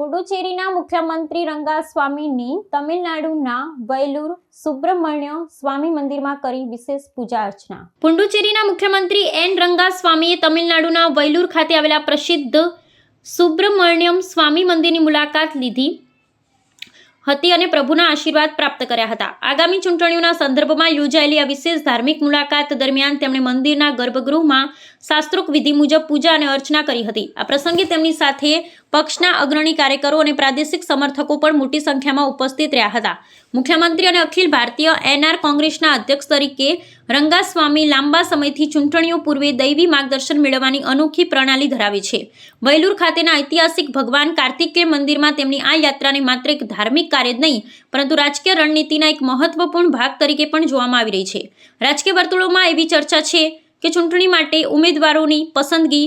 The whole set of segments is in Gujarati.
પુડુચેરીના મુખ્યમંત્રી રંગાસ્વામીની તમિલનાડુના વૈલુર સુબ્રમણ્ય સ્વામી મંદિરમાં કરી વિશેષ પૂજા અર્ચના. પુડુચેરીના મુખ્યમંત્રી એન રંગાસ્વામીએ તમિલનાડુના વૈલુર ખાતે આવેલા પ્રસિદ્ધ સુબ્રમણ્યમ સ્વામી મંદિરની મુલાકાત લીધી હતી અને પ્રભુના આશીર્વાદ પ્રાપ્ત કર્યા હતા. આગામી ચૂંટણીઓના સંદર્ભમાં યોજાયેલી આ વિશેષ ધાર્મિક મુલાકાત દરમિયાન તેમણે મંદિરના ગર્ભગૃહમાં શાસ્ત્રોક્ત વિધિ મુજબ પૂજા અને અર્ચના કરી હતી. આ પ્રસંગે તેમની સાથે પક્ષના અગ્રણી કાર્યકરો અને પ્રાદેશિક સમર્થકો પણ મોટી સંખ્યામાં ઉપસ્થિત રહ્યા હતા. મુખ્યમંત્રી અને અખિલ ભારતીય એનઆર કોંગ્રેસના અધ્યક્ષ તરીકે રંગાસ્વામી લાંબા સમયથી ચૂંટણીઓ પૂર્વે દૈવી માર્ગદર્શન મેળવવાની અનોખી પ્રણાલી ધરાવે છે. વૈલુર ખાતેના ઐતિહાસિક ભગવાન કાર્તિકેય મંદિરમાં તેમની આ યાત્રાને માત્ર એક ધાર્મિક કાર્ય જ નહીં પરંતુ રાજકીય રણનીતિના એક મહત્વપૂર્ણ ભાગ તરીકે પણ જોવામાં આવી રહી છે. રાજકીય વર્તુળોમાં એવી ચર્ચા છે કે ચૂંટણી માટે ઉમેદવારોની પસંદગી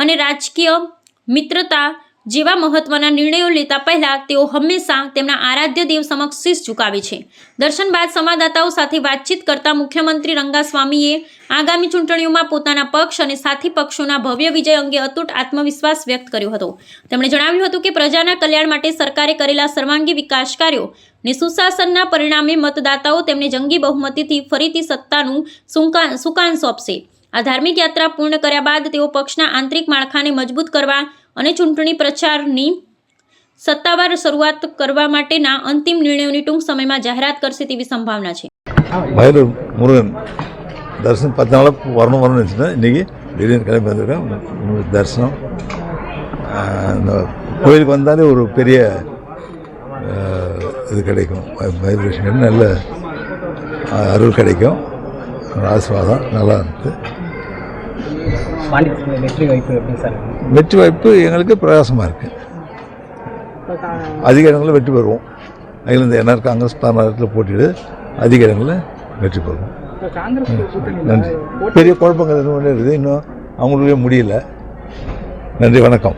અને રાજકીય મિત્રતા જેવા મહત્વના નિર્ણયો લેતા પહેલા તેઓ હંમેશા તેમના આરાધ્ય દેવ સમક્ષ શીશ ઝુકાવે છે. દર્શન બાદ સંવાદદાતાઓ સાથે વાતચીત કરતા મુખ્યમંત્રી રંગાસ્વામીએ આગામી ચૂંટણીઓમાં પોતાના પક્ષ અને સાથી પક્ષોના ભવ્ય વિજય અંગે અતૂટ આત્મવિશ્વાસ વ્યક્ત કર્યો હતો. તેમણે જણાવ્યું હતું કે પ્રજાના કલ્યાણ માટે સરકારે કરેલા સર્વાંગી વિકાસ કાર્યો અને સુશાસનના પરિણામે મતદાતાઓ તેમને જંગી બહુમતીથી ફરીથી સત્તાનું સુકાન સોંપશે. આ ધાર્મિક યાત્રા પૂર્ણ કર્યા બાદ તેઓ પક્ષના આંતરિક માળખાને મજબૂત કરવા અને ચૂંટણી પ્રચારની સત્તાવાર શરૂઆત કરવા માટેના અંતિમ નિર્ણયોની ટૂંક સમયમાં જાહેરાત કરશે તેવી સંભાવના છે. வயலூர் முருகன் தரிசனம் 10 நாளாக வரணும்னு நினச்சிட்டேன். இன்றைக்கி திடீர்னு கிளம்பி வந்திருக்கேன். தரிசனம் இந்த கோயிலுக்கு வந்தாலே ஒரு பெரிய இது கிடைக்கும். வைப்ரேஷன் நல்ல அருள் கிடைக்கும். ஆசீர்வாதம் நல்லா இருக்குது. வெற்றி வாய்ப்பு எங்களுக்கு பிரகாசமாக இருக்குது. அதிக இடங்களில் வெற்றி பெறுவோம். அதில் இந்த என்ஆர் காங்கிரஸ் 16 இடத்துல போட்டிட்டு அதிக இடங்களில் வெற்றி பெறுவோம். நன்றி. பெரிய குழப்பங்கள் எதுவும் இருக்குது. இன்னும் அவங்களுக்கே முடியல. நன்றி, வணக்கம்.